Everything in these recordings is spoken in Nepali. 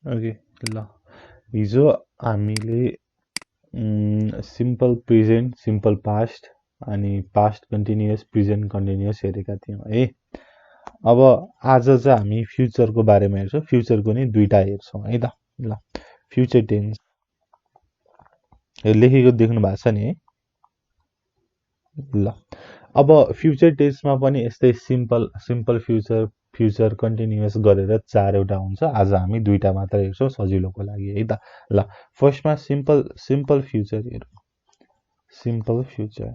ओके ल हिजो हामीले सिम्पल प्रेजेन्ट सिम्पल पास्ट अनि पास्ट कन्टिन्युअस प्रेजेन्ट कन्टिन्युअस हेरेका थियौँ है। अब आज चाहिँ हामी फ्युचरको बारेमा हेर्छौँ। फ्युचरको नि दुईटा हेर्छौँ है त। ल फ्युचर टेन्स यो लेखेको देख्नु भएको छ नि है। ल अब फ्युचर टेन्समा पनि यस्तै simple simple future future continuous गरेर चारवटा हुन्छ। आज हामी दुईटा मात्र हेर्छौँ सजिलोको लागि है त। ल फर्स्टमा सिम्पल सिम्पल फ्युचर हेरौँ। सिम्पल फ्युचर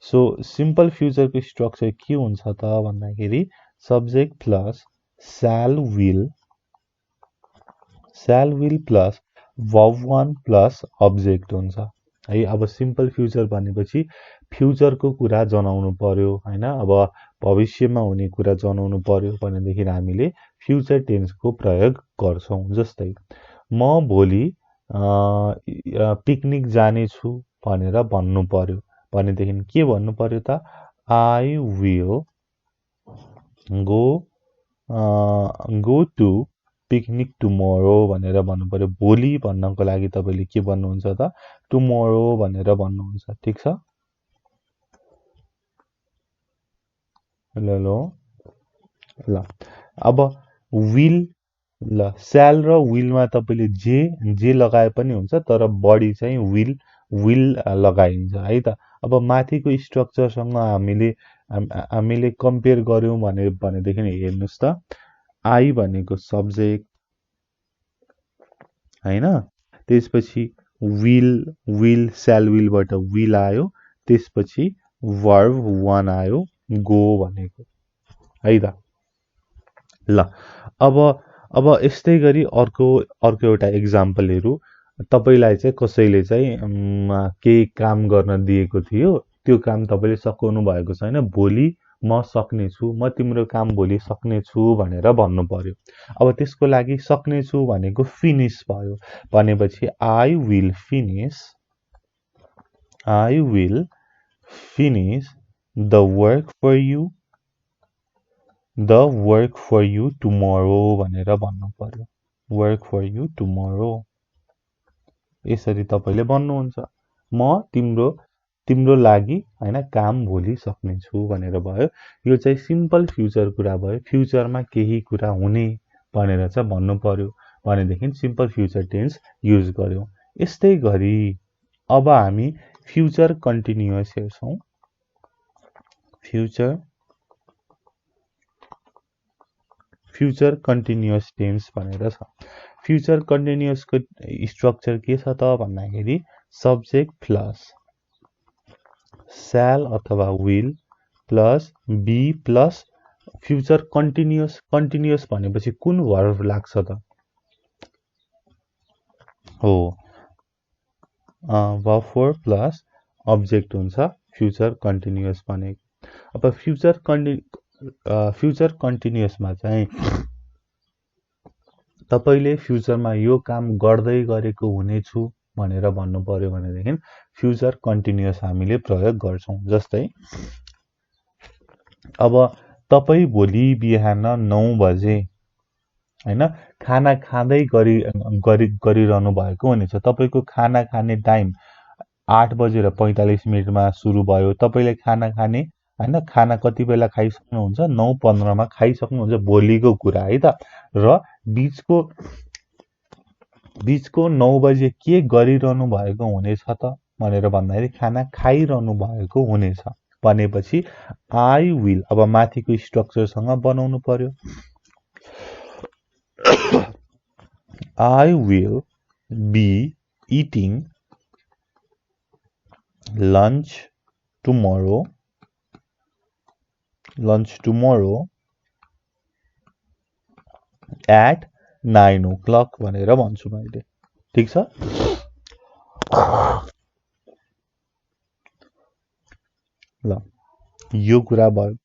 सो सिम्पल फ्युचरको स्ट्रक्चर के हुन्छ त भन्दाखेरि subject plus shall will plus verb one plus object हुन्छ है। अब सिम्पल फ्युचर भनेपछि फ्युचरको कुरा जनाउनु पर्यो होइन। अब भविष्यमा हुने कुरा जनाउनु पर्यो भनेदेखि हामीले फ्युचर टेन्सको प्रयोग गर्छौँ। जस्तै म भोलि पिकनिक जानेछु भनेर भन्नु पर्यो भनेदेखि के भन्नु पर्यो त I will go go to picnic tomorrow भनेर भन्नु पर्यो। भोलि भन्नको लागि तपाईँले के भन्नुहुन्छ त टुमोरो भनेर भन्नुहुन्छ। ठिक छ। ल ल अब विल ल स्याल र विलमा तपाईँले जे लगाए पनि हुन्छ तर बढी चाहिँ विल लगाइन्छ है त। अब माथिको स्ट्रक्चरसँग हामीले कम्पेयर गर्यौँ भनेदेखि हेर्नुहोस् त आई भनेको सब्जेक्ट होइन। त्यसपछि विल विल स्याल विलबाट विल आयो। त्यसपछि वर्ब वान आयो गो भनेको है त। ल अब अब यस्तै गरी अर्को एउटा इक्जाम्पल तपाईँलाई चाहिँ कसैले चाहिँ केही काम गर्न दिएको थियो। त्यो काम तपाईँले सघाउनु भएको छैन। भोलि म सक्नेछु, म तिम्रो काम भोलि सक्नेछु भनेर भन्नु पर्यो। अब त्यसको लागि सक्नेछु भनेको फिनिस भयो भनेपछि I will finish the work for you tomorrow भनेर भन्नु पर्यो। वर्क फर यु टुमोरो यसरी तपाईँले भन्नुहुन्छ। म तिम्रो लागि होइन काम भोलि सक्नेछु भनेर भयो। यो चाहिँ सिम्पल फ्युचर कुरा भयो। फ्युचरमा केही कुरा हुने भनेर चाहिँ भन्नु पर्यो भनेदेखि सिम्पल फ्युचर टेन्स युज गर्यौँ। यस्तै गरी अब हामी फ्युचर कन्टिन्युअस हेर्छौँ। फ्युचर कन्टिन्युअस टेन्स भनेर छ। फ्युचर कन्टिन्युअसको स्ट्रक्चर के छ त भन्दाखेरि सब्जेक्ट प्लस स्याल अथवा will plus be plus future continuous भनेपछि कुन वर्ब लाग्छ त हो वर्ब फोर प्लस अब्जेक्ट हुन्छ फ्युचर कन्टिन्युअस भनेको। अब फ्युचर कन्टिन्युअसमा चाहिँ तपाईँले फ्युचरमा यो काम गर्दै गरेको हुनेछु भनेर भन्नु पर्यो भनेदेखि फ्युचर कन्टिन्युअस हामीले प्रयोग गर्छौँ। जस्तै अब तपाईँ भोलि बिहान 9 बजे होइन खाना खाँदै गरिरहनु भएको हुनेछ। तपाईँको खाना खाने टाइम 8:45 सुरु भयो। तपाईँले खाना खाने होइन खाना कति बेला खाइसक्नुहुन्छ 9:15 खाइसक्नुहुन्छ भोलिको कुरा है त। र बिचको 9 बजे के गरिरहनु भएको हुनेछ त भनेर भन्दाखेरि खाना खाइरहनु भएको हुनेछ भनेपछि आई विल अब माथिको स्ट्रक्चरसँग बनाउनु पर्यो। I will be eating lunch tomorrow at 9 o'clock भनेर भन्छु मैले। ठिक छ। ल यो कुरा भयो।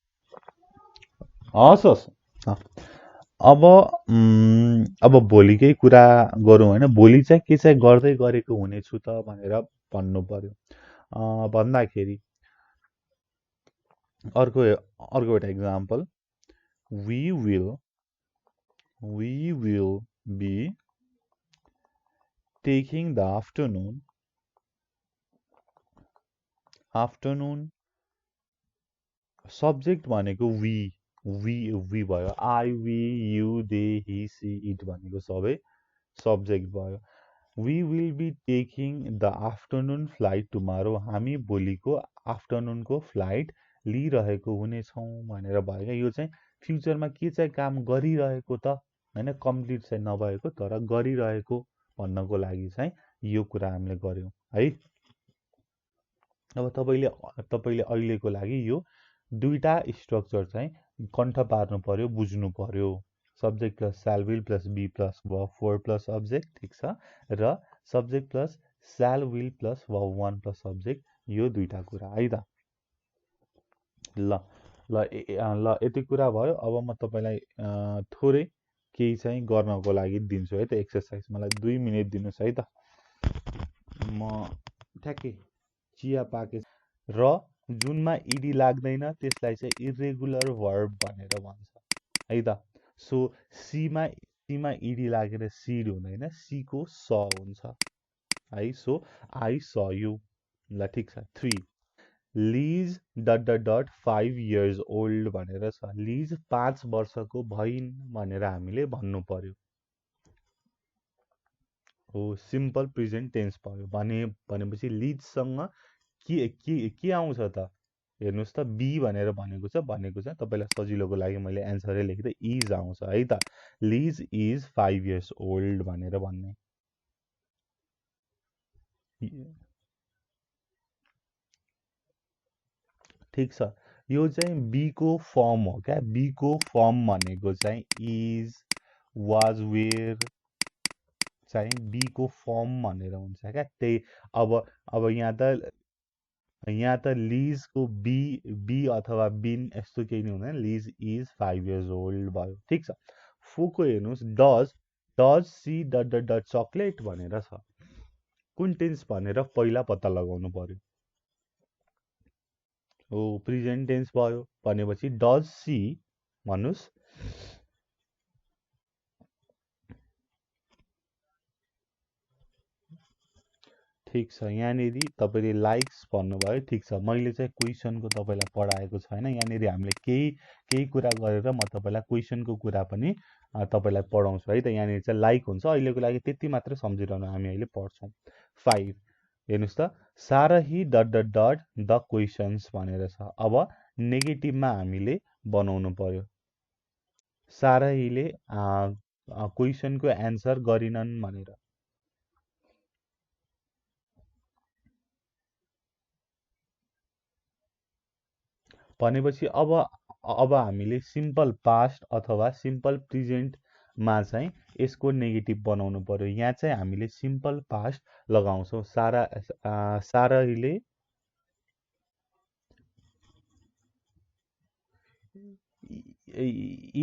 हस् अब भोलिकै कुरा गरौँ होइन। भोलि चाहिँ के चाहिँ गर्दै गरेको हुनेछु त भनेर भन्नु पर्यो भन्दाखेरि अर्को एउटा example we will be taking the afternoon subject भनेको वी भयो I we you they he she it भनेको सबै सब्जेक्ट भयो we will be taking the afternoon flight tomorrow हामी भोलिको आफ्टरनुनको फ्लाइट लिइरहेको हुनेछौँ भनेर भयो क्या यो चाहिँ फ्युचरमा के चाहिँ काम गरिरहेको त होइन कम्प्लिट चाहिँ नभएको तर गरिरहेको भन्नको लागि चाहिँ यो कुरा हामीले गर्यौँ है अब तपाईँले अहिलेको लागि यो दुईटा स्ट्रक्चर चाहिँ कण्ठ पार्नु पर्यो बुझ्नु पर्यो subject plus shall will plus be plus verb four plus subject ठिक छ र subject plus shall will plus verb one plus subject यो दुईटा कुरा है त ल ल यति कुरा भयो अब म तपाईँलाई थोरै केही चाहिँ गर्नको लागि दिन्छु है त एक्सर्साइज मलाई 2 मिनट दिनुहोस् है त म ठ्याक्कै चिया पाके र जुनमा इडी लाग्दैन त्यसलाई चाहिँ इरेगुलर वर्ब भनेर भन्छ है त सो सीमा इडी लागेर सिड हुँदैन सीको स हुन्छ है सो आई स यु ल ठिक छ 3 Liz dot dot dot 5 years old भनेर छ लिज 5 वर्षको भइन् भनेर हामीले भन्नु पर्यो हो सिम्पल प्रेजेन्ट टेन्स भयो भनेपछि लिजसँग के आउँछ त हेर्नुहोस् त बी भनेर भनेको छ तपाईँलाई सजिलोको लागि मैले एन्सरै लेखेँ इज आउँछ है त लिज इज 5 इयर्स ओल्ड भनेर भन्ने ठिक छ यो चाहिँ बीको फर्म हो क्या बीको फर्म भनेको चाहिँ इज वाज वेयर चाहिँ बीको फर्म भनेर हुन्छ क्या त्यही अब यहाँ त लिजको बी अथवा बिन यस्तो केही नै हुँदैन लिज इज 5 इयर्स ओल्ड भयो ठिक छ फोको हेर्नुहोस् does she dot dot dot chocolate भनेर छ कुन टेन्स भनेर पहिला पत्ता लगाउनु पर्यो हो प्रेजेन्ट टेन्स भयो भनेपछि डज सी भन्नुहोस् ठिक छ यहाँनिर तपाईँले लाइक्स भन्नुभयो ठिक छ मैले चाहिँ क्वेसनको तपाईँलाई पढाएको छैन यहाँनिर हामीले केही कुरा गरेर म तपाईँलाई क्वेसनको कुरा पनि तपाईँलाई पढाउँछु है त यहाँनिर चाहिँ लाइक हुन्छ अहिलेको लागि त्यति मात्रै सम्झिरहनु हामी अहिले पढ्छौँ 5 हेर्नुहोस् त सारही dot dot dot the questions भनेर छ अब नेगेटिभमा हामीले बनाउनु पर्यो सारहीले क्वेसनको एन्सर गरिनन् भनेर भनेपछि अब हामीले सिम्पल पास्ट अथवा सिम्पल प्रेजेन्टमा चाहिँ यसको नेगेटिभ बनाउनु पर्यो यहाँ चाहिँ हामीले सिम्पल पास्ट लगाउँछौँ साराले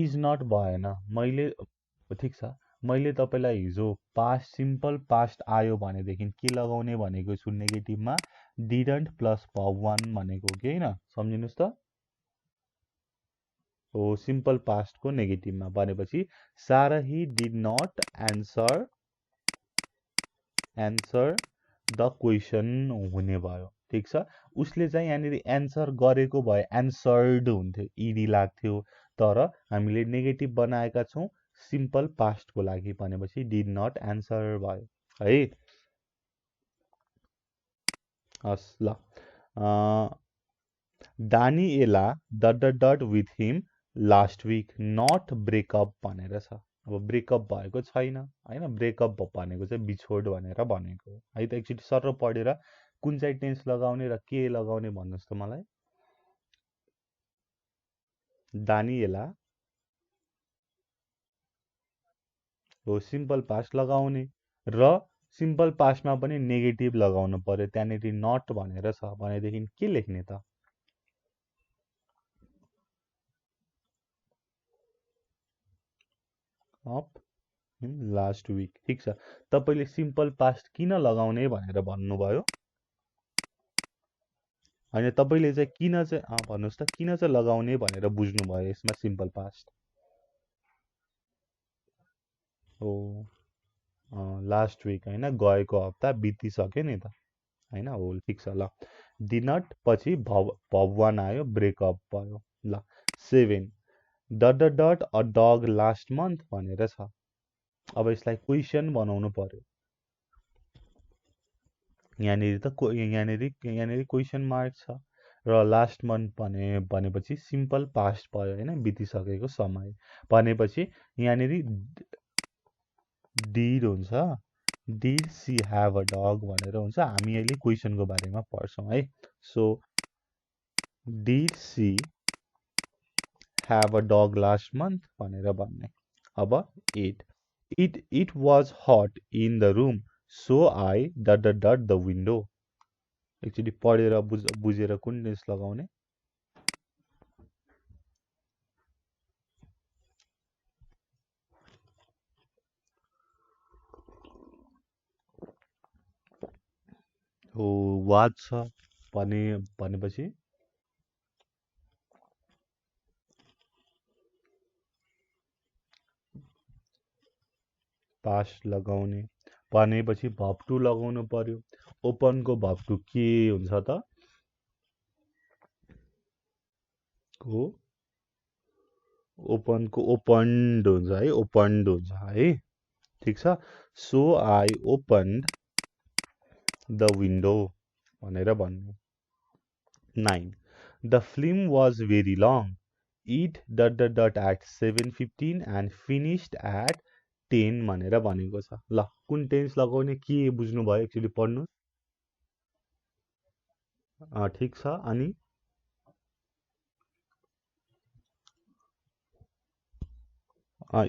इज नट भएन मैले ठिक छ मैले तपाईँलाई हिजो पास्ट सिम्पल पास्ट आयो भनेदेखि के लगाउने भनेको छु नेगेटिभमा डिडन्ट प्लस भब वान भनेको कि होइन सम्झिनुहोस् त हो सिम्पल पास्टको नेगेटिभमा भनेपछि सारा he did not answer the question हुने भयो ठिक छ उसले चाहिँ यहाँनिर एन्सर गरेको भए एन्सर्ड हुन्थ्यो इडी लाग्थ्यो तर हामीले नेगेटिभ बनाएका छौँ सिम्पल पास्टको लागि भनेपछि डिड नट एन्सर भयो है हस् ल Daniela dot dot dot with him last week not breakup भनेर छ अब ब्रेकअप भएको छैन होइन ब्रेकअप भनेको चाहिँ बिछोड भनेर भनेको है त एकचोटि सर पढेर कुन चाहिँ टेन्स लगाउने र के लगाउने भन्नुहोस् त मलाई डानिएला हो सिम्पल पास्ट लगाउने र सिम्पल पास्टमा पनि नेगेटिभ लगाउनु पर्यो त्यहाँनिर नट भनेर छ भनेदेखि के लेख्ने त अप लास्ट विक ठिक छ तपाईँले सिम्पल पास्ट किन लगाउने भनेर भन्नुभयो होइन तपाईँले चाहिँ किन चाहिँ भन्नुहोस् त किन चाहिँ लगाउने भनेर बुझ्नुभयो यसमा सिम्पल पास्ट हो लास्ट विक होइन, गएको हप्ता बितिसक्यो नि त होइन, हो ठिक छ ल। डिनट पछि भगवान आयो, ब्रेकअप भयो ल। 7 dot dot dot a dog last month भनेर छ। अब यसलाई क्वेसन बनाउनु पर्यो। यहाँनिर त यहाँनिर क्वेसन मार्क छ र लास्ट मन्थ भनेपछि सिम्पल पास्ट भयो होइन, बितिसकेको समय भनेपछि यहाँनिर डिड हुन्छ, did she have a dog भनेर हुन्छ। हामी अहिले क्वेसनको बारेमा पढ्छौँ है। So did she have a dog last month भनेर भन्ने। अब it it was hot in the room so I dot dot dot the window. Actually पढेर बुझेर कुन टेन्स लगाउने? हो वाज छ भनेपछि पास्ट लगाउने भनेपछि भर्ब टु लगाउनु पर्यो। ओपनको भर्ब टु के हुन्छ त? हो ओपनको ओपन्ड हुन्छ है, ओपन्ड हुन्छ है, ठिक छ। So I opened the window भनेर भन्नु। 9 the film was very long it dot dot dot at 7:15 and finished at 10 भनेर भनेको छ। ल कुन टेन्स लगाउने के बुझ्नुभयो एक्चुली पढ्नु? ठिक छ। अनि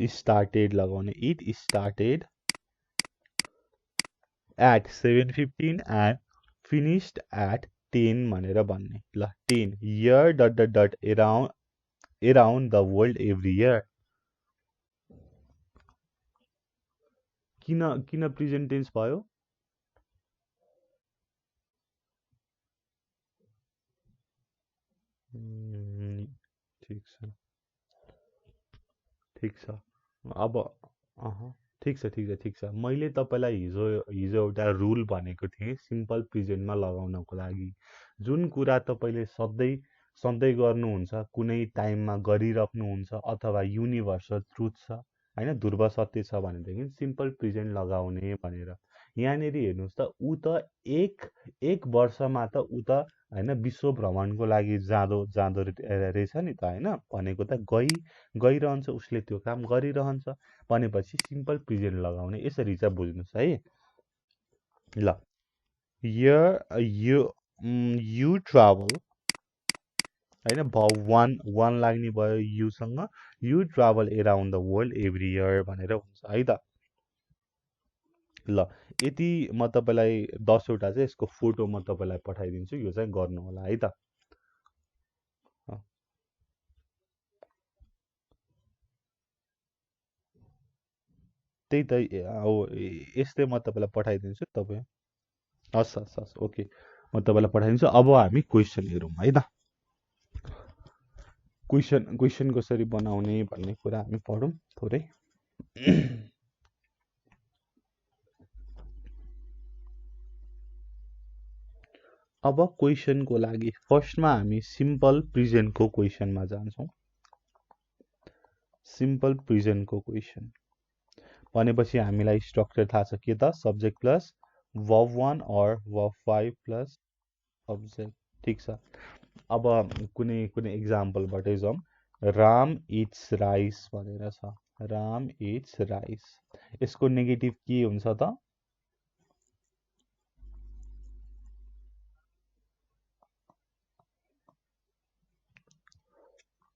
स्टार्टेड लगाउने। It started at 7:15 and finished at 10 भनेर भन्ने। ल 10 year dot dot dot around the world every year. किन प्रेजेन्ट टेन्स भयो? ठिक छ, ठिक छ। अब ठिक छ। मैले तपाईँलाई हिजो हिजो एउटा रुल भनेको थिएँ सिम्पल प्रेजेन्टमा लगाउनको लागि। जुन कुरा तपाईँले सधैँ सधैँ गर्नुहुन्छ, कुनै टाइममा गरिराख्नुहुन्छ अथवा युनिभर्सल ट्रुथ छ होइन, ध्रुव सत्य छ भनेदेखि सिम्पल प्रेजेन्ट लगाउने भनेर। यहाँनिर हेर्नुहोस् त, ऊ त एक वर्षमा त ऊ त होइन विश्व भ्रमणको लागि जाँदो रहेछ नि त होइन, भनेको त गइरहन्छ, उसले त्यो काम गरिरहन्छ भनेपछि सिम्पल प्रेजेन्ट लगाउने। यसरी चाहिँ बुझ्नुहोस् है ल। यु ट्राभल होइन, वान लाग्ने भयो युसँग। You travel around the world every year भनेर हुन्छ है त। ल यति म तपाईँलाई 10वटा चाहिँ यसको फोटो म तपाईँलाई पठाइदिन्छु, यो चाहिँ गर्नु होला है त। त्यही त यस्तै म तपाईँलाई पठाइदिन्छु तपाईँ। हस् ओके, म तपाईँलाई पठाइदिन्छु। अब हामी क्वेसन हेरौँ है त। क्वेसन कसरी बनाउने भन्ने कुरा हामी पढौँ थोरै। अब क्वेसनको लागि फर्स्टमा हामी सिम्पल प्रेजेन्टको क्वेसनमा जान्छौँ। सिम्पल प्रेजेन्टको क्वेसन भनेपछि हामीलाई स्ट्रक्चर थाहा छ के त? Subject plus verb 1 or verb 5 plus subject. ठिक छ। अब कुनै इक्जाम्पलबाटै जाउँ। राम इट्स राइस भनेर छ। राम इट्स राइस, यसको नेगेटिभ के हुन्छ त?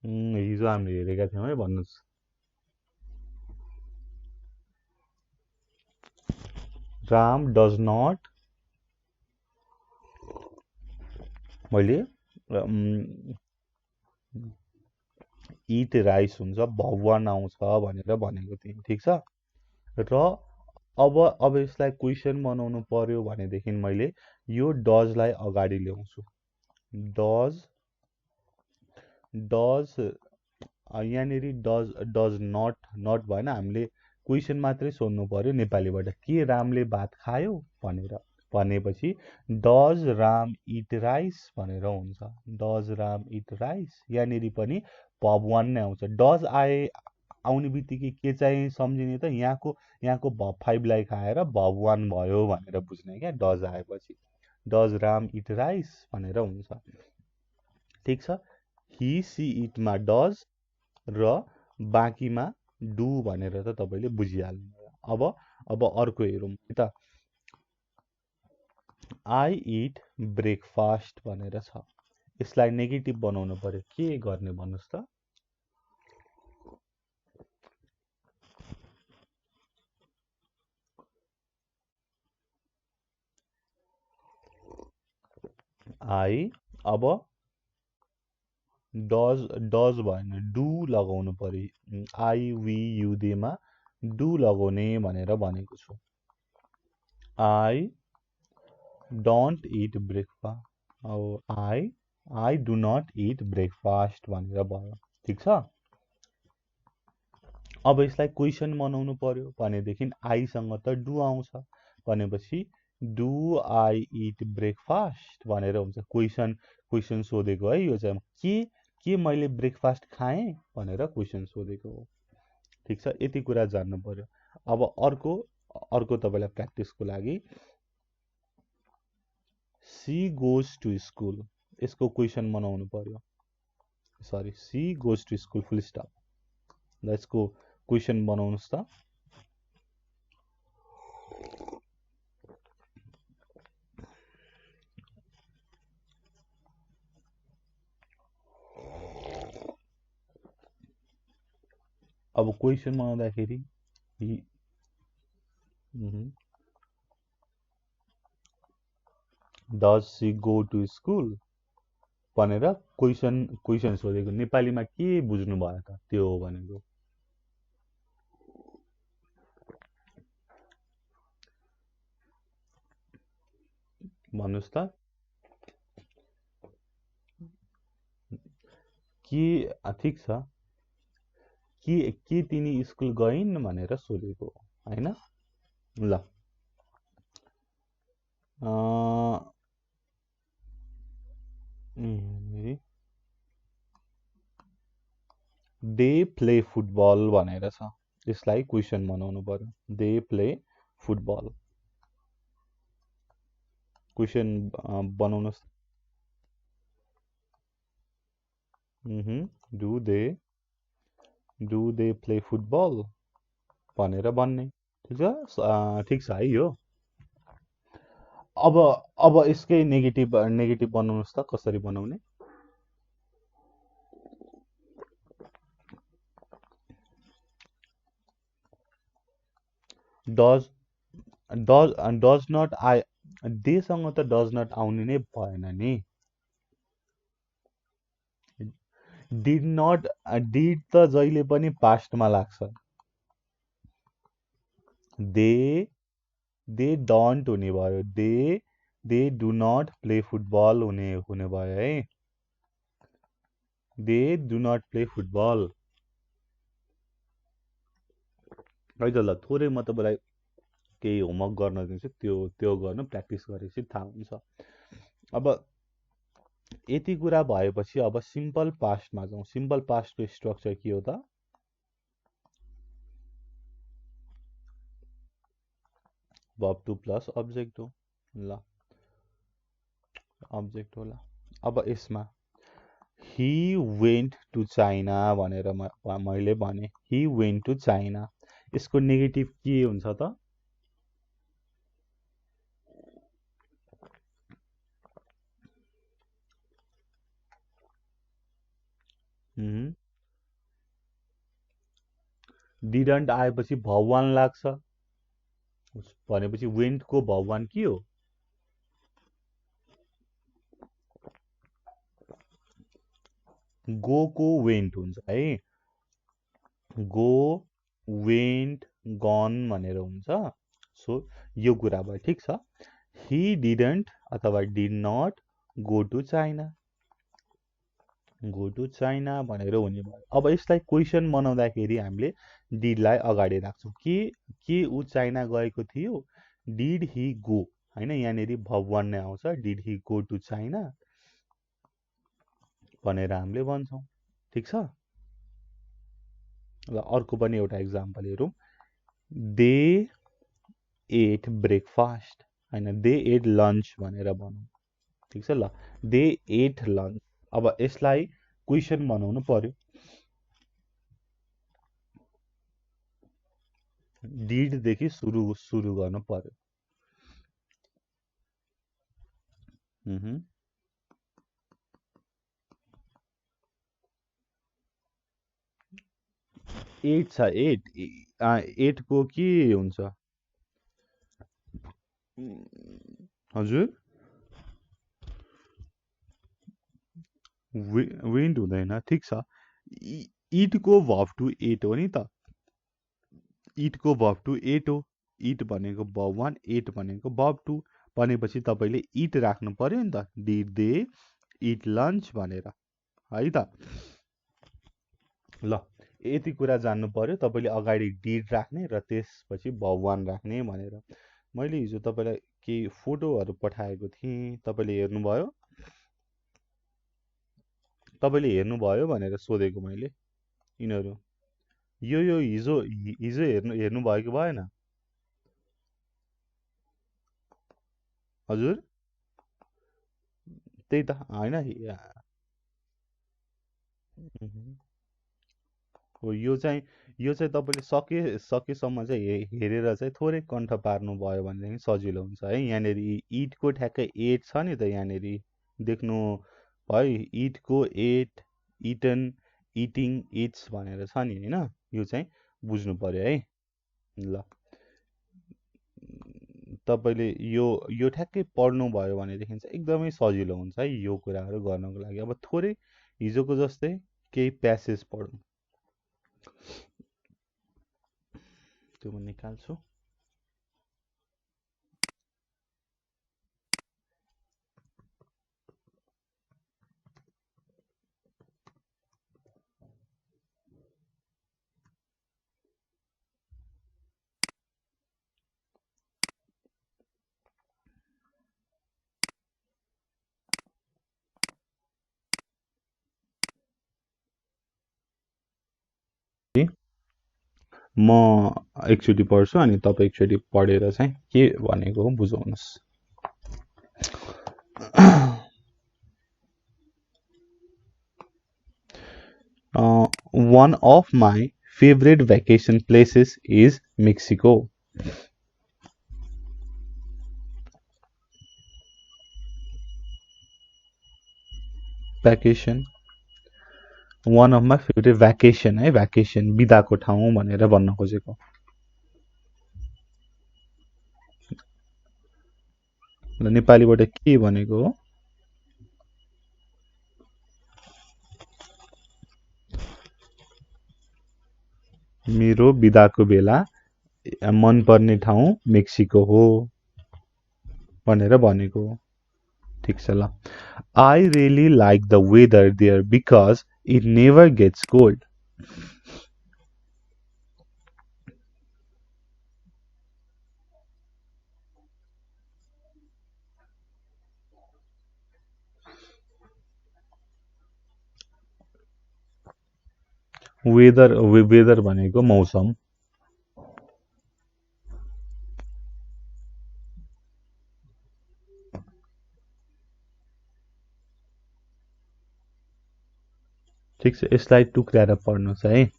हिजो हामीले हेरेका थियौँ है, भन्नुहोस्। राम डज नट, मैले इट राइस हुन्छ, भगवान आउँछ भनेर भनेको थिएँ। ठिक छ। र अब यसलाई क्वेसन बनाउनु पर्यो भनेदेखि मैले यो डजलाई अगाडि ल्याउँछु। डज यहाँनिर डज नट भएन, हामीले क्वेसन मात्रै सोध्नु पर्यो नेपालीबाट, के रामले भात खायो भनेर भनेपछि डज राम इट राइस भनेर हुन्छ। डज राम इट राइस, यहाँनिर पनि भब वान नै आउँछ। डज आउने बित्तिकै के चाहिँ सम्झिने त, यहाँको भब फाइभलाई खाएर भब वान भयो भनेर बुझ्ने क्या। डज आएपछि डज राम इट राइस भनेर हुन्छ। ठिक छ, हि सी इटमा डज र बाँकीमा डु भनेर त तपाईँले बुझिहाल्नु। अब अर्को हेरौँ है त। आई इट ब्रेकफास्ट भनेर छ, यसलाई नेगेटिभ बनाउनु पर्यो, के गर्ने भन्नुहोस् त। आई, अब डज भएन, डु लगाउनु पर्यो। आई वी यु देमा डु लगाउने भनेर भनेको छु। आई डोन्ट इट ब्रेकफास्ट, अब I do not eat breakfast भनेर भयो। ठिक छ, अब यसलाई क्वेसन बनाउनु पर्यो भनेदेखि आईसँग त डु आउँछ भनेपछि डु आई इट ब्रेकफास्ट भनेर हुन्छ। क्वेसन सोधेको है, यो चाहिँ के मैले ब्रेकफास्ट खाएँ भनेर क्वेसन सोधेको हो। ठिक छ, यति कुरा जान्नु पर्यो। अब अर्को तपाईँलाई प्र्याक्टिसको लागि, सी गोज टु स्कुल, यसको क्वेसन बनाउनु पर्यो। Sorry, she goes to school full stop, ल यसको क्वेसन बनाउनुहोस् त। अब क्वेसन बनाउँदाखेरि does she go to school भनेर क्वेसन सोधेको, नेपालीमा के बुझ्नु भयो त, त्यो हो भनेको। भन्नुहोस् त, के ठिक छ, के तिनी स्कुल गइन् भनेर सोधेको होइन। ल दे प्ले फुटबल भनेर छ, यसलाई क्वेसन बनाउनु पर्यो। दे प्ले फुटबल, क्वेसन बनाउनुहोस्। डु दे प्ले फुटबल भनेर भन्ने। ठिक छ है यो। अब यसकै नेगेटिभ बनाउनुहोस् त, कसरी बनाउने। डज नट आए, डेसँग त डज नट आउने नै भएन नि। डिड त जहिले पनि पास्टमा लाग्छ। दे डन्ट हुने भयो, they do not play football हुने भयो है। They do not play football है त। ल थोरै म तपाईँलाई केही होमवर्क गर्न दिन्छु, त्यो गर्नु, प्र्याक्टिस गरेपछि थाहा हुन्छ। अब यति कुरा भएपछि अब सिम्पल पास्टमा जाउँ। सिम्पल पास्टको स्ट्रक्चर के हो त, verb to प्लस अब्जेक्ट हो। ल अब्जेक्ट होला। अब यसमा ही वेन्ट टु चाइना भनेर मैले भने, ही वेन्ट टु चाइना, यसको नेगेटिभ के हुन्छ त, डिडन्ट आएपछि भब वान लाग्छ भनेपछि वेन्टको भब वान के हो, गो को वेन्ट हुन्छ है। गो, वेन्ट, गन भनेर हुन्छ। सो यो कुरा भयो। ठिक छ, ही डिडन्ट अथवा did not go to China. Go to China भनेर हुने भयो। अब यसलाई क्वेसन बनाउँदाखेरि हामीले डिडलाई अगाडि राख्छौँ। के ऊ चाइना गएको थियो? डिड हि गो, होइन, यहाँनिर भब वान नै आउँछ। Did he go to China भनेर हामीले भन्छौँ। ठिक छ। ल अर्को पनि एउटा इक्जाम्पल हेरौँ। दे एट ब्रेकफास्ट, होइन, दे एट लन्च भनेर भनौँ। ठिक छ। ल दे एट लन्च। अब यसलाई क्वेसन बनाउनु पर्यो। डिडदेखि सुरु गर्नु पर्यो। एट छ। एटको के हुन्छ? हजुर, विन्ड हुँदैन। ठिक छ। इटको भर्ब टु एट हो नि त। इटको भर्ब टु एट हो। इट भनेको भर्ब वान, एट भनेको भर्ब टू। भनेपछि तपाईँले इट राख्नु पर्यो नि त। डिड दे इट लन्च भनेर, है त। ल यति कुरा जान्नु पर्यो। तपाईँले अगाडि डिड राख्ने र त्यसपछि भर्ब वान राख्ने भनेर। मैले हिजो तपाईँलाई केही फोटोहरू पठाएको थिएँ, तपाईँले हेर्नुभयो? तपाईँले हेर्नुभयो भनेर सोधेको मैले। यिनीहरू यो हिजो हिजो हेर्नुभयो कि भएन? हजुर, त्यही त, होइन। हो, यो चाहिँ तपाईँले सकेसम्म चाहिँ हेरेर चाहिँ थोरै कण्ठ पार्नुभयो भनेदेखि सजिलो हुन्छ है। यहाँनिर इटको ठ्याक्कै एट छ नि त। यहाँनिर देख्नु भयो, इटको एट, इटन, इटिङ, इट्स भनेर छ नि, होइन। यो चाहिँ बुझ्नु पर्यो है। ल तपाईँले यो ठ्याक्कै पढ्नुभयो भनेदेखि चाहिँ एकदमै सजिलो हुन्छ है यो कुराहरू गर्नको लागि। अब थोरै हिजोको जस्तै केही प्यासेज पढौँ। त्यो म निकाल्छु। म एकचोटि पढ्छु अनि तपाईँ एकचोटि पढेर चाहिँ के भनेको हो बुझाउनुहोस्। One of my favorite vacation places is Mexico. Vacation. One of my favorite vacation है, भ्याकेसन बिदाको ठाउँ भनेर भन्न खोजेको। नेपालीबाट के भनेको हो? मेरो बिदाको बेला मनपर्ने ठाउँ मेक्सिको हो भनेर भनेको हो। ठिक छ। ल I really like the weather there because it never gets cold. Weather भनेको मौसम। ठिक छ। यसलाई टुक्राएर पढ्नुहोस् है।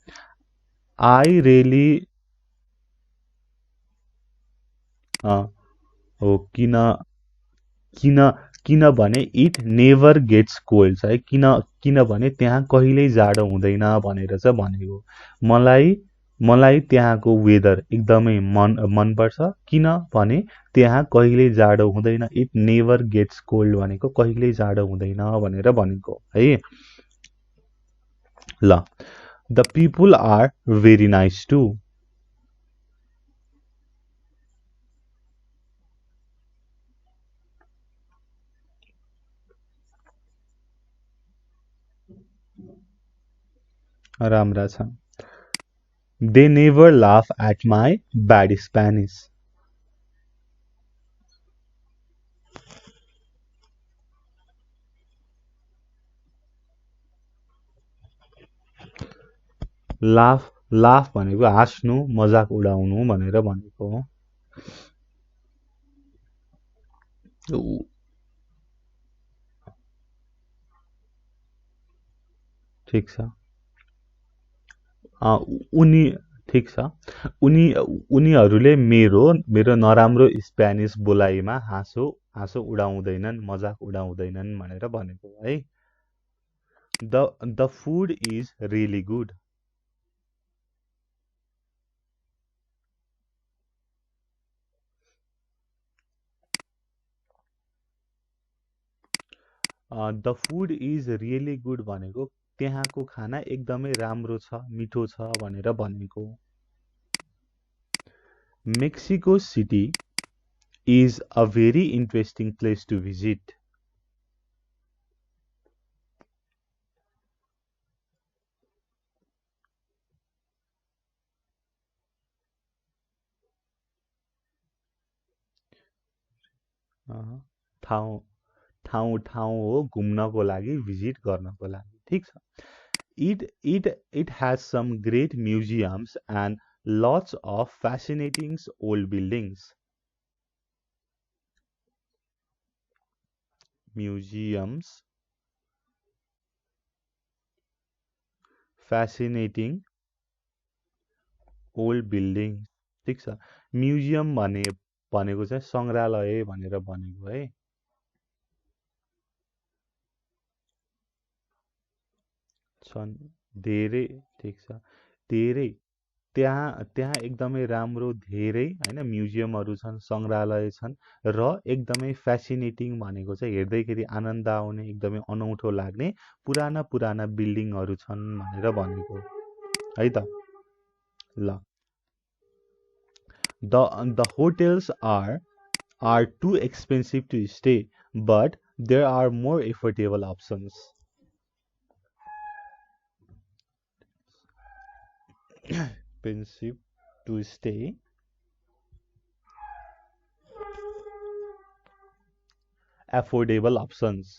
आई रियली हो। किनभने इट नेभर गेट्स कोल्ड छ है। किनभने त्यहाँ कहिल्यै जाडो हुँदैन भनेर चाहिँ भनेको। मलाई त्यहाँको वेदर एकदमै मनपर्छ। किनभने त्यहाँ कहिल्यै जाडो हुँदैन। इट नेभर गेट्स कोल्ड भनेको कहिल्यै जाडो हुँदैन भनेर भनेको है। ल the people are very nice too. राम्रा छन्। They never laugh at my bad Spanish. Laugh laugh भनेको हाँस्नु मजाक उडाउनु भनेर भनेको हो। उ- ठिक छ। उनी ठिक छ। उनी उनीहरूले मेरो मेरो नराम्रो स्पेनिस बोलाइमा हाँसो हाँसो उडाउँदैनन् मजाक उडाउँदैनन् भनेर भनेको है। The food is really good. The food is really good भनेको त्यहाँको खाना एकदमै राम्रो छ मिठो छ भनेर भनेको। Mexico City is a very interesting place to visit. ठाउँ ठाउँ ठाउँ हो घुम्नको लागि भिजिट गर्नको लागि ठिक छ। It has some great museums and lots of fascinating old buildings. Museums, fascinating old buildings. ठिक छ। म्युजियम भनेको चाहिँ सङ्ग्रहालय भनेर भनेको है। छन् धेरै ठिक छ। धेरै त्यहाँ त्यहाँ एकदमै राम्रो धेरै होइन म्युजियमहरू छन् सङ्ग्रहालय छन् र एकदमै फेसिनेटिङ भनेको चाहिँ हेर्दैखेरि आनन्द आउने एकदमै अनौठो लाग्ने पुराना पुराना बिल्डिङहरू छन् भनेर भनेको है त। ल the hotels are too expensive to stay but there are more affordable options. Expensive to stay, affordable options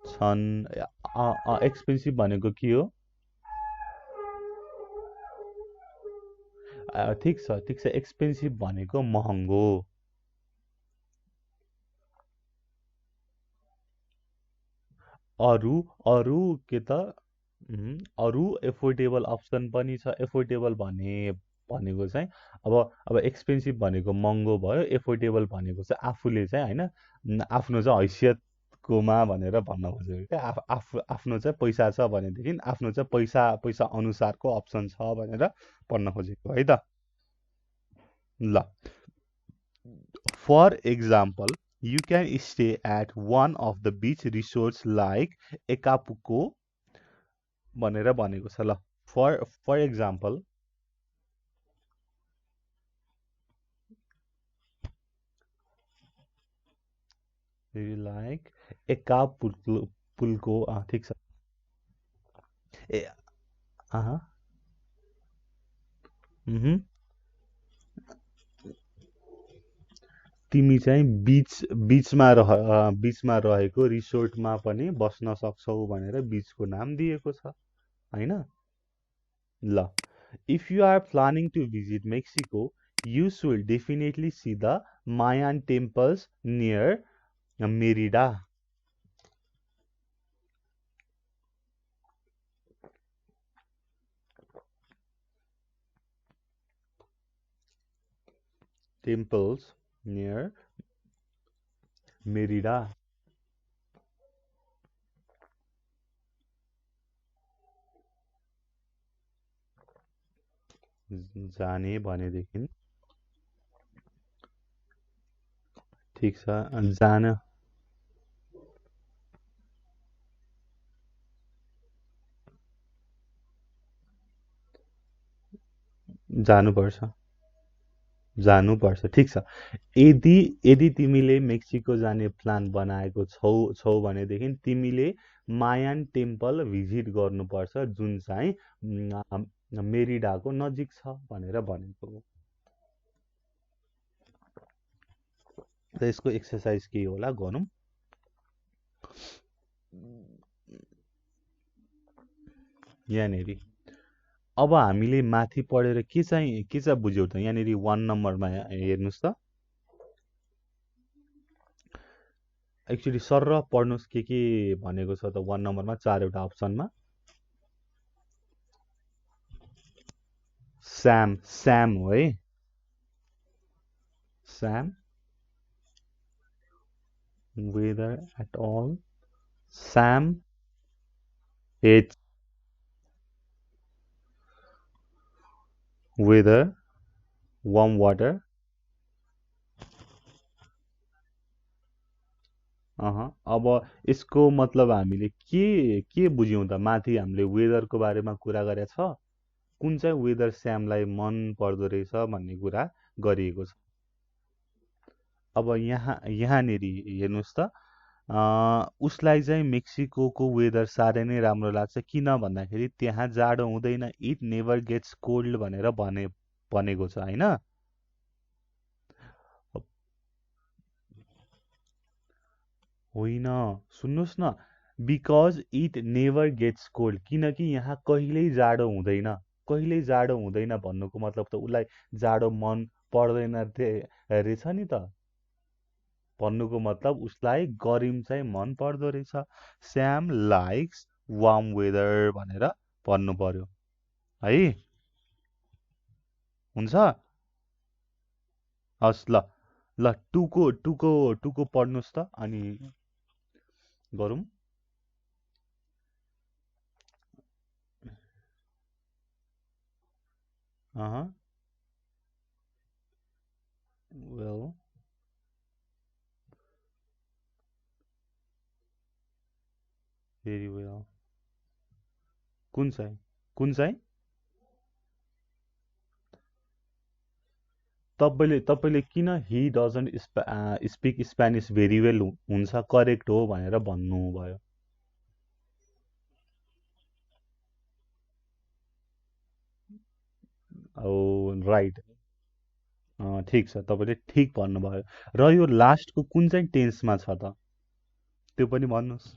छन्। एक्सपेन्सिभ भनेको के हो? ठिक छ एक्सपेन्सिभ भनेको महँगो। अरू अरू के त अरू एफोर्डेबल अप्सन पनि छ। एफोर्डेबल भनेको चाहिँ अब एक्सपेन्सिभ भनेको महँगो भयो एफोर्डेबल भनेको चाहिँ आफूले चाहिँ होइन आफ्नो चाहिँ हैसियतकोमा भनेर भन्न खोजेको क्या। आफ्नो चाहिँ पैसा छ भनेदेखि आफ्नो चाहिँ पैसा पैसा अनुसारको अप्सन छ भनेर भन्न खोजेको है त। ल for example you can stay at one of the beach resorts like एकापुको भनेर भनेको छ। ल फर एक्जाम्पल लाइक एकापुल्को ठिक छ। ए अँ तिमी चाहिँ बिचमा रहेको रिसोर्टमा पनि बस्न सक्छौ भनेर बिचको नाम दिएको छ होइन। ल if you are planning to visit Mexico you should definitely see the Mayan temples near Merida. Temples near Merida जाने भनेदेखि ठिक छ जानुपर्छ। जानुपर्छ। ठिक छ। यदि यदि तिमीले मेक्सिको जाने प्लान बनाएको छौ भनेदेखि तिमीले मायान टेम्पल भिजिट गर्नुपर्छ, जुन चाहिँ मेरिडाको नजिक छ भनेर भनेको हो। र यसको एक्सर्साइज के होला गरौँ। यहाँनिर अब हामीले माथि पढेर के चाहिँ बुझ्यौँ त? यहाँनिर 1 नम्बरमा हेर्नुहोस् त। एक्चुअली सर र पढ्नुहोस् के भनेको छ त 1 नम्बरमा 4वटा अप्सनमा। स्याम हो है। स्याम, वेदर एट अल, स्याम हेट्स वेदर, वार्म वाटर। अब यसको मतलब हामीले के बुझ्यौँ त? माथि हामीले वेदरको बारेमा कुरा गरेका छ, कुन चाहिँ वेदर स्यामलाई मन पर्दो रहेछ भन्ने कुरा गरिएको छ। अब यहाँनिर हेर्नुहोस् त, उसलाई चाहिँ मेक्सिको वेदर साह्रै नै राम्रो लाग्छ। किन भन्दाखेरि त्यहाँ जाडो हुँदैन, इट नेभर गेट्स कोल्ड भनेर भनेको छ होइन। होइन, सुन्नुहोस् न, because it never gets cold, किनकि यहाँ कहिल्यै जाडो हुँदैन। कहिल्यै जाडो हुँदैन भन्नुको मतलब त उसलाई जाडो मन पर्दैन रहेछ नि त। भन्नुको मतलब उसलाई गरिम चाहिँ मन पर्दो रहेछ। स्याम लाइक्स वार्म वेदर भनेर भन्नु पर्यो है। हुन्छ। हस् ल ल, टुको पढ्नुहोस् त अनि गरौँ। Well, very well. कुन चाहिँ तपाईँले किन he doesn't speak Spanish very well हुन्छ करेक्ट हो भनेर भन्नुभयो? राइट, ठिक छ, तपाईँले ठिक भन्नुभयो। र यो लास्टको कुन चाहिँ टेन्समा छ त? त्यो पनि भन्नुहोस्।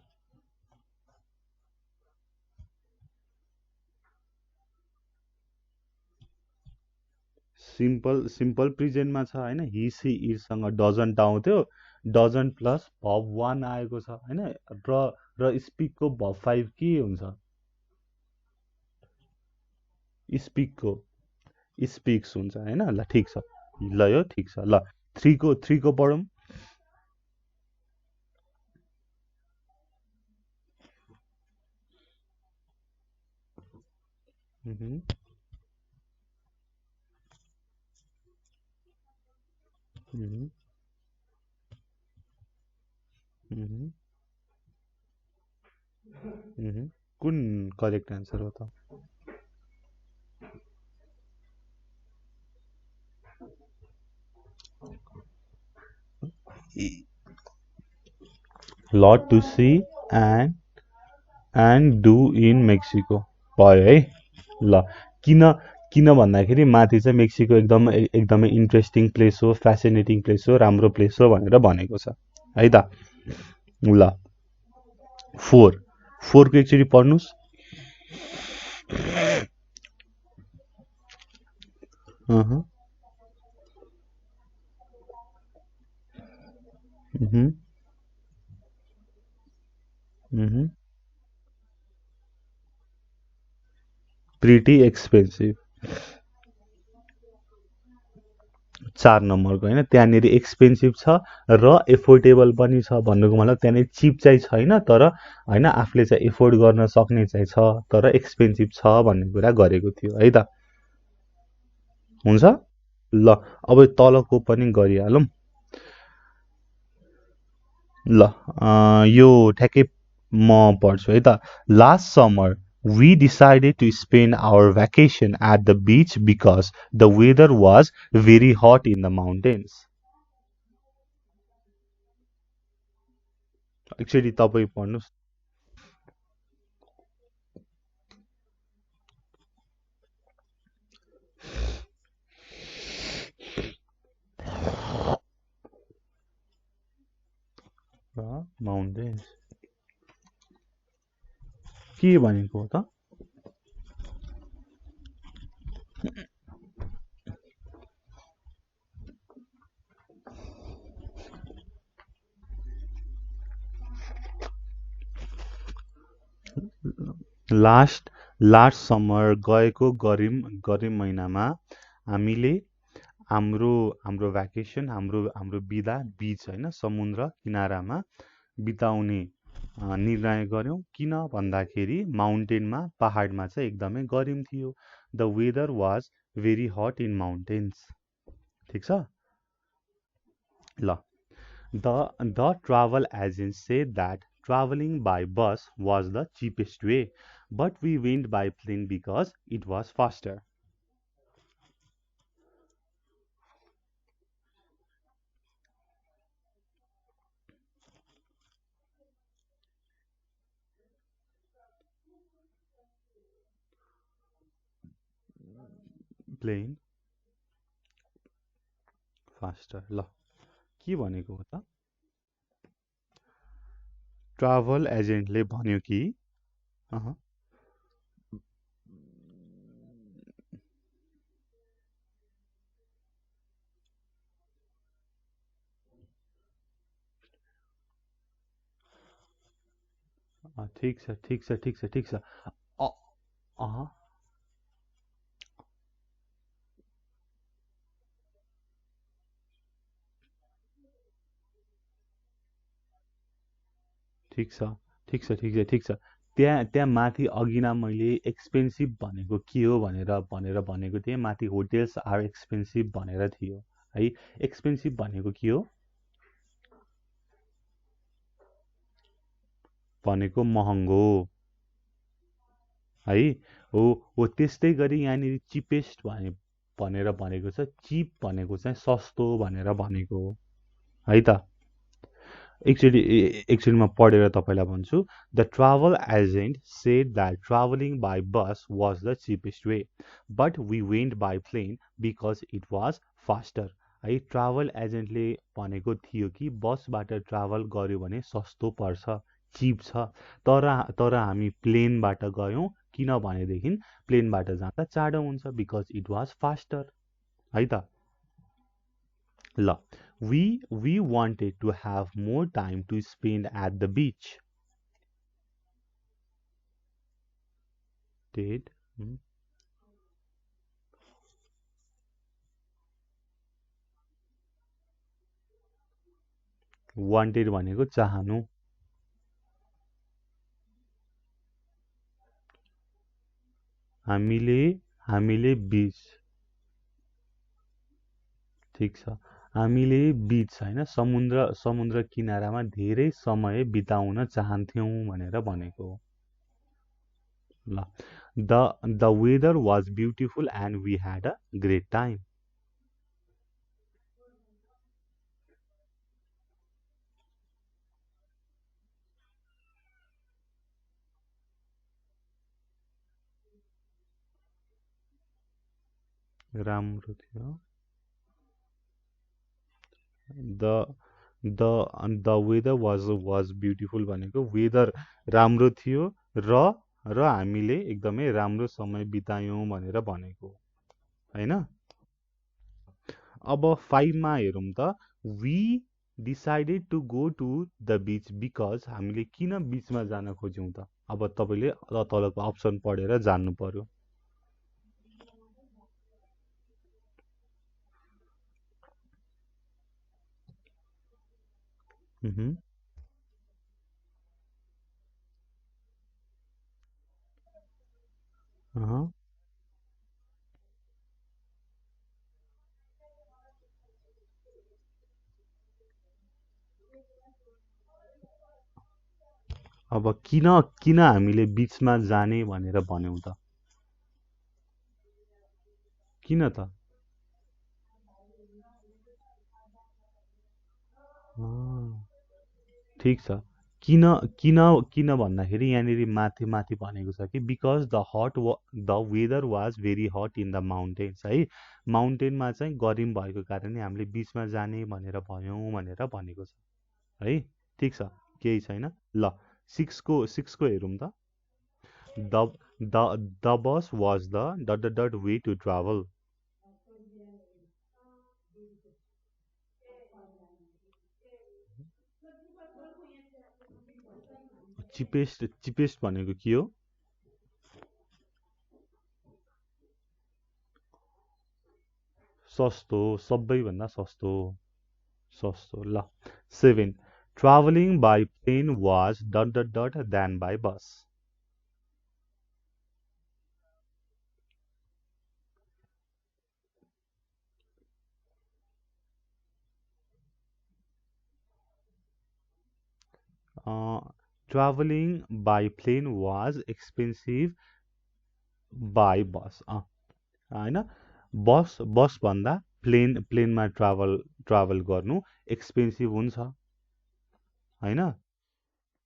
सिम्पल प्रेजेन्टमा छ होइन। हि सी इजसँग डजन्ट आउँथ्यो, डजन्ट प्लस भब 1 आएको छ होइन। र स्पिकको भब 5 के हुन्छ? स्पिकको स्पिक्स हुन्छ होइन। ल ठिक छ, ल यो ठिक छ। ल 3को पढौँ। कुन करेक्ट आन्सर हो त? lot to see and do in Mexico भयो है। ल किन भन्दाखेरि माथि चाहिँ मेक्सिको एकदमै इन्ट्रेस्टिङ प्लेस हो, फेसिनेटिङ प्लेस हो, राम्रो प्लेस हो भनेर भनेको छ है त। ल 4को एकचोटि पढ्नुहोस्। Pretty expensive. 4 नम्बरको होइन, त्यहाँनिर एक्सपेन्सिभ छ र एफोर्डेबल पनि छ भन्नुको मतलब त्यहाँनिर चिप चाहिँ छैन, तर होइन आफूले चाहिँ एफोर्ड गर्न सक्ने चाहिँ छ, तर एक्सपेन्सिभ छ भन्ने कुरा गरेको थियो है त। हुन्छ। ल अब तलको पनि गरिहालौँ। ल यो ठ्याक्कै म पढ्छु है त। Last summer We decided to spend our vacation at the beach because the weather was very hot in the mountains. Actually, तपाईँ पढ्नुस् mountains के भनेको हो त लास्ट लास्ट समर गएको गरिम महिनामा हामीले हाम्रो हाम्रो भ्याकेसन हाम्रो हाम्रो बिदा बिच होइन समुद्र किनारामा बिताउने निर्णय गर्यौँ किन भन्दाखेरि माउन्टेनमा पहाडमा चाहिँ एकदमै गरिम थियो the weather was very hot in mountains ठिक छ ल the travel agent said that traveling by bus was the cheapest way but we went by plane because it was faster plane faster ल के भनेको हो त ट्राभल एजेन्टले भन्यो कि अह, ठिक छ ठिक छ ठिक छ ठिक छ अ- अह, ठिक छ ठिक छ ठिक छ ठिक छ त्यहाँ माथि अघि नै मैले एक्सपेन्सिभ भनेको के हो भनेर भनेको थिएँ माथि होटेल्स आर एक्सपेन्सिभ भनेर थियो है एक्सपेन्सिभ भनेको के हो भनेको महँगो है हो त्यस्तै गरी यहाँनिर चिपेस्ट भनेर भनेको छ चिप भनेको चाहिँ सस्तो भनेर भनेको हो है त एक्चुअली म पढेर तपाईँलाई भन्छु the travel agent said that travelling by bus was the cheapest way but we went by plane because it was faster है ट्राभल एजेन्टले भनेको थियो कि बसबाट ट्राभल गर्यो भने सस्तो पर्छ चिप छ तर हामी प्लेनबाट गयौँ किन भनेदेखि प्लेनबाट जाँदा चाँडो हुन्छ बिकज इट वाज फास्टर है त ल we wanted to have more time to spend at the beach did wanted भनेको चाहनु हामीले हामीले बीच ठिक छ हामीले बीच होइन समुद्र किनारामा धेरै समय बिताउन चाहन्थ्यौँ भनेर भनेको हो ल the weather was beautiful and we had a great time राम्रो थियो the the weather was beautiful भनेको वेदर राम्रो थियो र र हामीले एकदमै राम्रो समय बितायौँ भनेर भनेको होइन अब 5 मा हेरौँ त we decided to go to the beach because हामीले किन बिचमा जान खोज्यौँ त अब तपाईँले तलको अप्सन पढेर जान्नु पर्यो उहुँ, अहँ, अब किन किन हामीले बिचमा जाने भनेर भन्यौँ त? किन त? अँ, ठिक छ। किन किन किन भन्दाखेरि यहाँनिर माथि माथि भनेको छ कि because the weather was very hot in the mountains है। माउन्टेनमा चाहिँ गरिम भएको कारणले हामीले बिचमा जाने भनेर भन्यौँ भनेर भनेको छ है। ठिक छ, केही छैन। ल, सिक्सको हेरौँ त। The the bus was the dot way to travel. Cheapest भनेको के हो? सस्तो, सबैभन्दा सस्तो। सस्तो, ल। 7, travelling by plane was dot than by bus. Travelling by plane was expensive by bus. होइन, बस भन्दा प्लेनमा ट्राभल गर्नु एक्सपेन्सिभ हुन्छ होइन।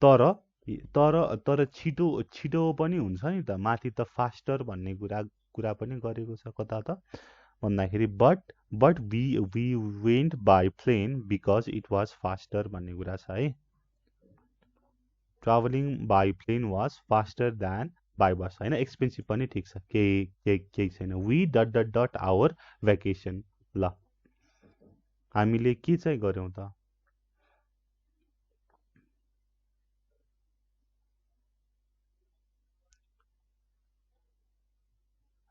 तर तर छिटो छिटो पनि हुन्छ नि त। माथि त फास्टर भन्ने कुरा पनि गरेको छ कता त भन्दाखेरि but we went by plane because it was faster भन्ने कुरा छ है। Travelling by plane was faster than by bus होइन। एक्सपेन्सिभ पनि ठिक छ, केही छैन। We dot our vacation. ल, हामीले के चाहिँ गऱ्यौँ त?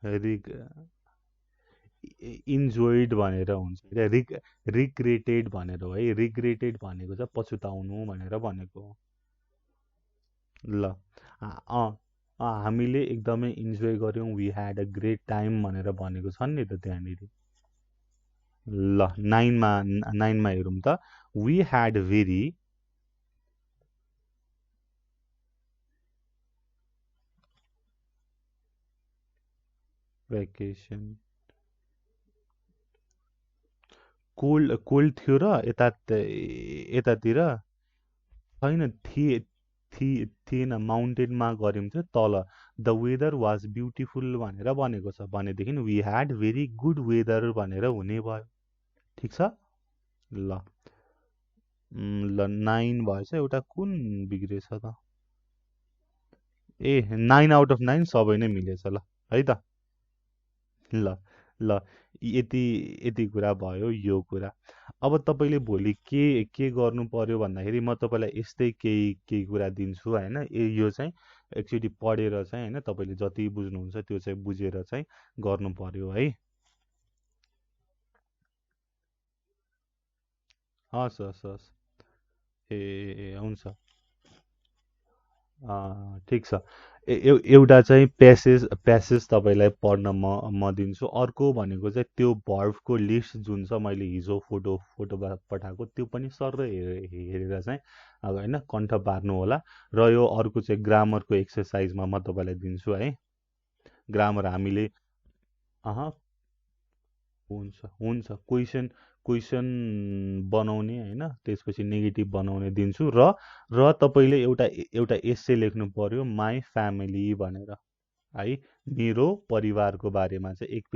रिग इन्जोइड भनेर हुन्छ क्या। रिग्रेटेड भनेर हो है। रिग्रेटेड भनेको चाहिँ पछुताउनु भनेर भनेको हो। ल, हामीले एकदमै इन्जोय गऱ्यौँ, we had a great time भनेर भनेको छ नि त त्यहाँनिर। ल, नाइनमा हेरौँ त। We had very vacation. Cold थियो र यतातिर छैन। थिएन, माउन्टेनमा गऱ्यौँ थियो तल। द वेदर वाज ब्युटिफुल भनेर भनेको छ भनेदेखि we had very good weather भनेर हुने भयो। ठिक छ। ल, ल 9 भएछ। एउटा कुन बिग्रेछ त? ए, 9/9 सबै नै मिलेछ। ल है त। ल ल, यति यति कुरा भयो यो कुरा। अब तपाईँले भोलि के गर्नु पर्यो भन्दाखेरि म तपाईँलाई यस्तै केही केही कुरा दिन्छु होइन। यो चाहिँ एकचोटि पढेर चाहिँ होइन, तपाईँले जति बुझ्नुहुन्छ त्यो चाहिँ बुझेर चाहिँ गर्नु पर्यो है। हस् हस् हस्। ए हुन्छ। ठिक छ। एउटा चाहिँ प्यासेज तपाईँलाई पढ्न म दिन्छु। अर्को भनेको चाहिँ त्यो भर्बको लिस्ट जुन छ मैले हिजो फोटो पठाएको त्यो पनि सर हेरेर चाहिँ अब होइन कण्ठ पार्नु होला। र यो अर्को चाहिँ ग्रामरको एक्सर्साइजमा म तपाईँलाई दिन्छु है। ग्रामर हामीले अह हुन्छ हुन्छ। क्वेसन बनाउने होइन, त्यसपछि नेगेटिभ बनाउने दिन्छु। र तपाईँले एउटा एस्से लेख्नु पर्यो माई फ्यामिली भनेर है। मेरो परिवारको बारेमा चाहिँ एक